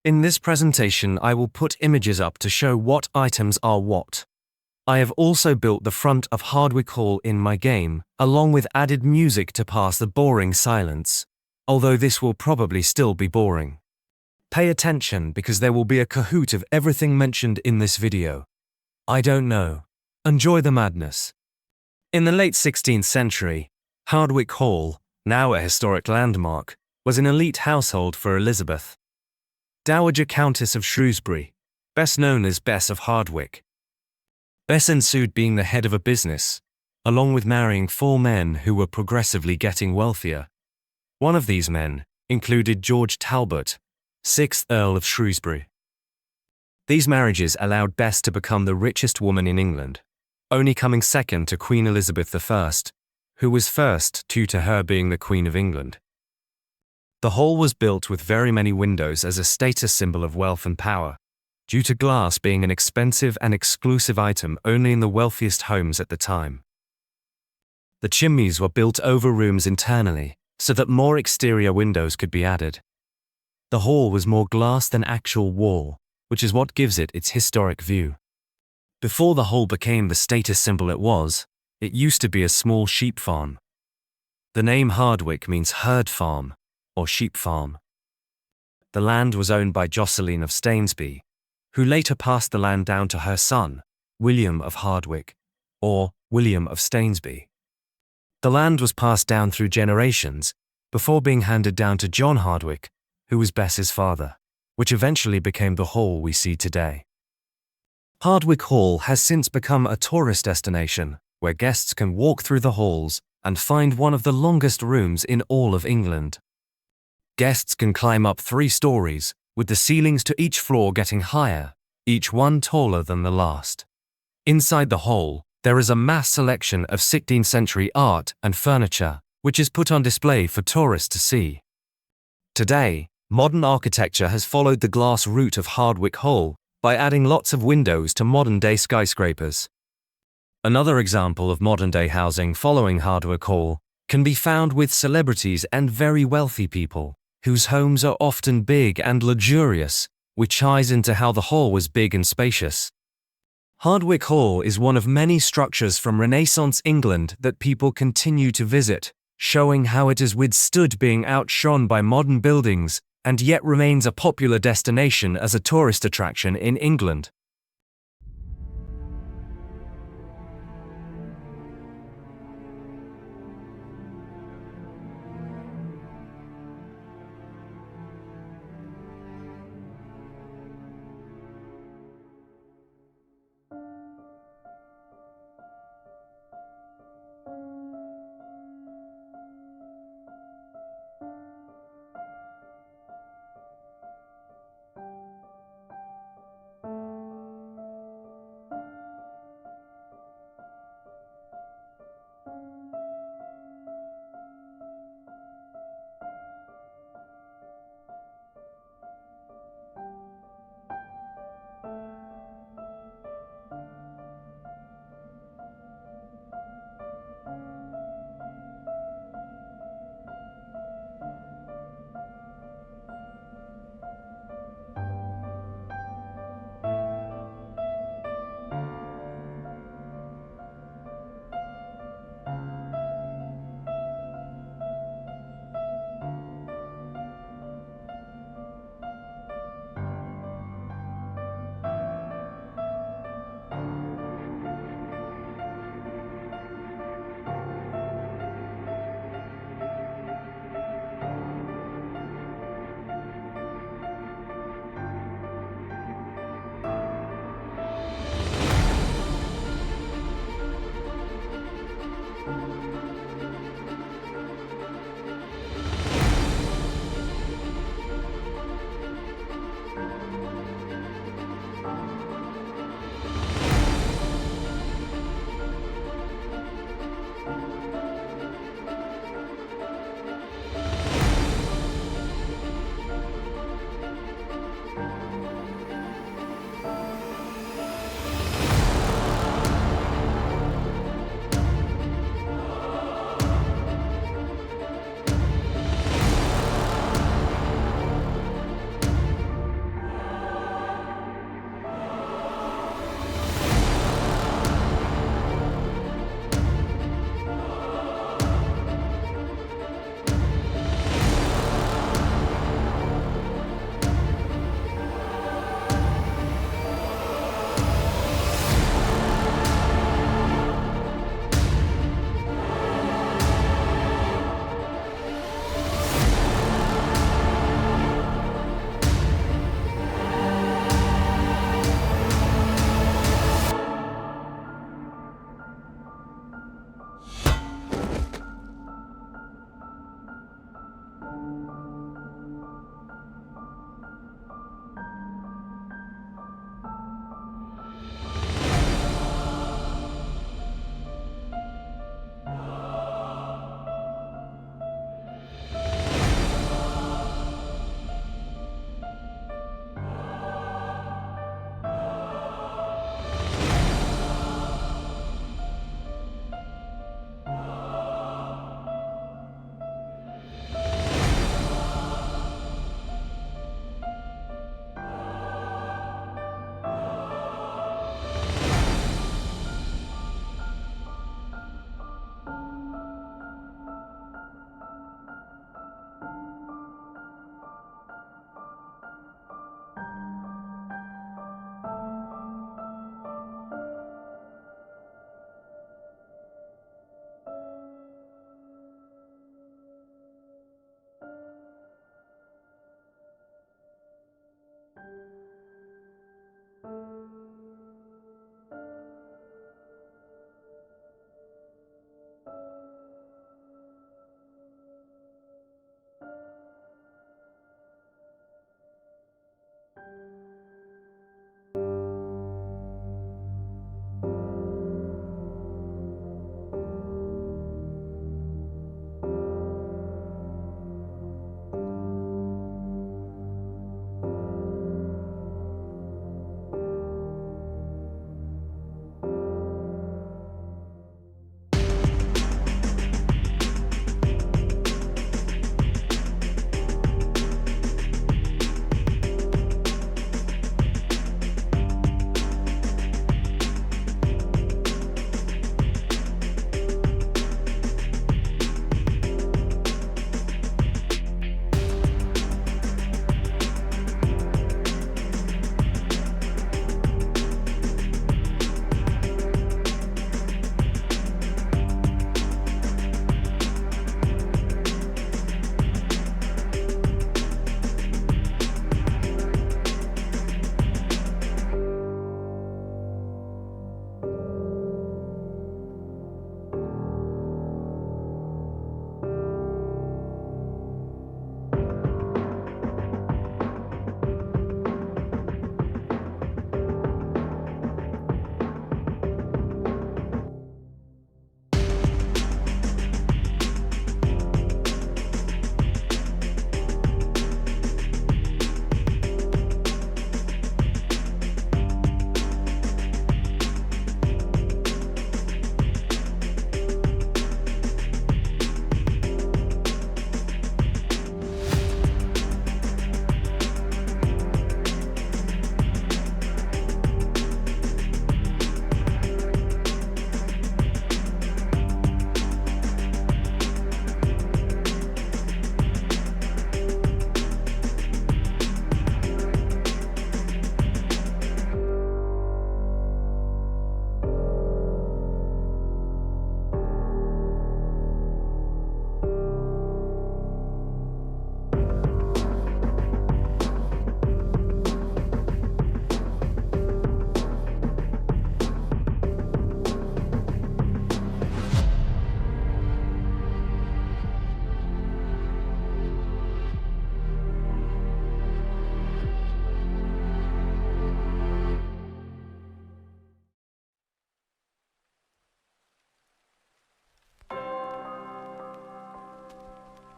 In this presentation, I will put images up to show what items are what. I have also built the front of Hardwicke Hall in my game, along with added music to pass the boring silence, although this will probably still be boring. Pay attention because there will be a Kahoot of everything mentioned in this video. I don't know. Enjoy the madness. In the late 16th century, Hardwicke Hall, now a historic landmark, was an elite household for Elizabeth, Dowager Countess of Shrewsbury, best known as Bess of Hardwicke. Bess ensued being the head of a business, along with marrying 4 men who were progressively getting wealthier. One of these men included George Talbot, 6th Earl of Shrewsbury. These marriages allowed Bess to become the richest woman in England, only coming second to Queen Elizabeth I, who was first due to her being the Queen of England. The hall was built with very many windows as a status symbol of wealth and power, due to glass being an expensive and exclusive item only in the wealthiest homes at the time. The chimneys were built over rooms internally, so that more exterior windows could be added. The hall was more glass than actual wall, which is what gives it its historic view. Before the hall became the status symbol it used to be a small sheep farm. The name Hardwicke means herd farm, or sheep farm. The land was owned by Jocelyn of Stainsby, who later passed the land down to her son, William of Hardwicke, or William of Stainsby. The land was passed down through generations before being handed down to John Hardwicke, who was Bess's father, which eventually became the hall we see today. Hardwicke Hall has since become a tourist destination where guests can walk through the halls and find one of the longest rooms in all of England. Guests can climb up 3 stories, with the ceilings to each floor getting higher, each one taller than the last. Inside the hall, there is a mass selection of 16th century art and furniture, which is put on display for tourists to see. Today, modern architecture has followed the glass route of Hardwicke Hall by adding lots of windows to modern-day skyscrapers. Another example of modern-day housing following Hardwicke Hall can be found with celebrities and very wealthy people, whose homes are often big and luxurious, which ties into how the hall was big and spacious. Hardwicke Hall is one of many structures from Renaissance England that people continue to visit, showing how it has withstood being outshone by modern buildings and yet remains a popular destination as a tourist attraction in England.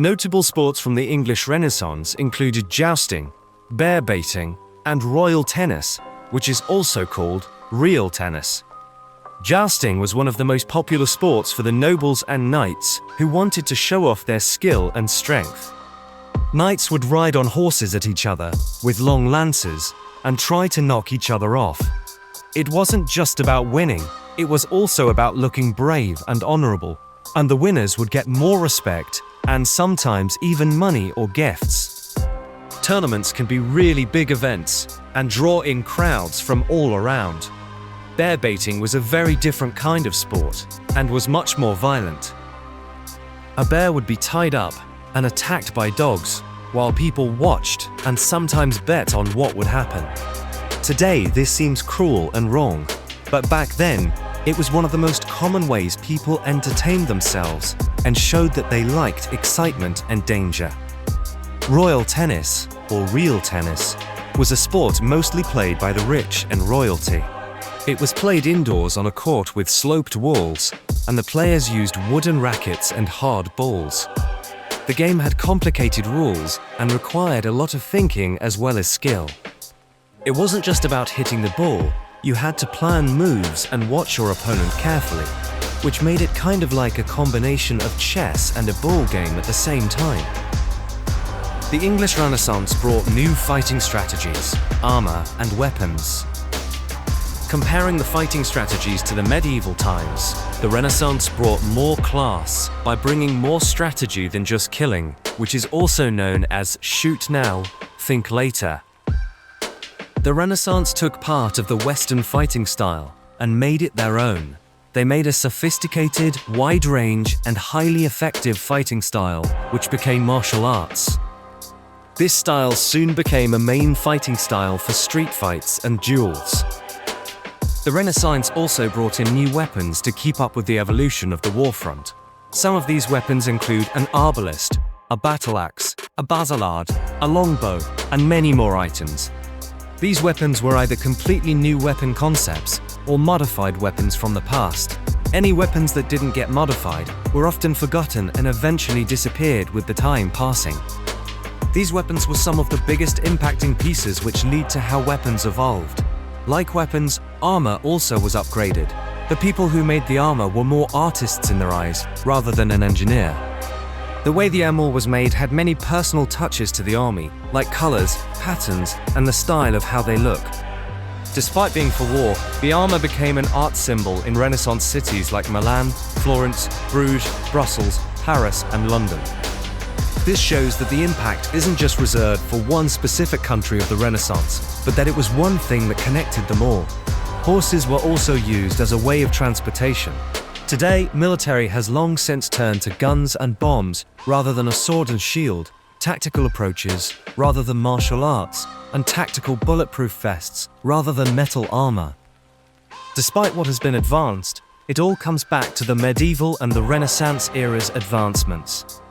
Notable sports from the English Renaissance included jousting, bear baiting, and royal tennis, which is also called real tennis. Jousting was one of the most popular sports for the nobles and knights who wanted to show off their skill and strength. Knights would ride on horses at each other with long lances and try to knock each other off. It wasn't just about winning, it was also about looking brave and honorable, and the winners would get more respect and sometimes even money or gifts. Tournaments can be really big events and draw in crowds from all around. Bear baiting was a very different kind of sport and was much more violent. A bear would be tied up and attacked by dogs, while people watched and sometimes bet on what would happen. Today, this seems cruel and wrong, but back then, it was one of the most common ways people entertained themselves and showed that they liked excitement and danger. Royal tennis, or real tennis, was a sport mostly played by the rich and royalty. It was played indoors on a court with sloped walls, and the players used wooden rackets and hard balls. The game had complicated rules and required a lot of thinking as well as skill. It wasn't just about hitting the ball, you had to plan moves and watch your opponent carefully, which made it kind of like a combination of chess and a ball game at the same time. The English Renaissance brought new fighting strategies, armor, and weapons. Comparing the fighting strategies to the medieval times, the Renaissance brought more class by bringing more strategy than just killing, which is also known as shoot now, think later. The Renaissance took part of the Western fighting style and made it their own. They made a sophisticated, wide-range, and highly effective fighting style, which became martial arts. This style soon became a main fighting style for street fights and duels. The Renaissance also brought in new weapons to keep up with the evolution of the warfront. Some of these weapons include an arbalist, a battle axe, a basilard, a longbow, and many more items. These weapons were either completely new weapon concepts or modified weapons from the past. Any weapons that didn't get modified were often forgotten and eventually disappeared with the time passing. These weapons were some of the biggest impacting pieces which lead to how weapons evolved. Like weapons, armor also was upgraded. The people who made the armor were more artists in their eyes, rather than an engineer. The way the armor was made had many personal touches to the army, like colors, patterns, and the style of how they look. Despite being for war, the armor became an art symbol in Renaissance cities like Milan, Florence, Bruges, Brussels, Paris, and London. This shows that the impact isn't just reserved for one specific country of the Renaissance, but that it was one thing that connected them all. Horses were also used as a way of transportation. Today, military has long since turned to guns and bombs rather than a sword and shield, tactical approaches rather than martial arts, and tactical bulletproof vests rather than metal armor. Despite what has been advanced, it all comes back to the medieval and the Renaissance era's advancements.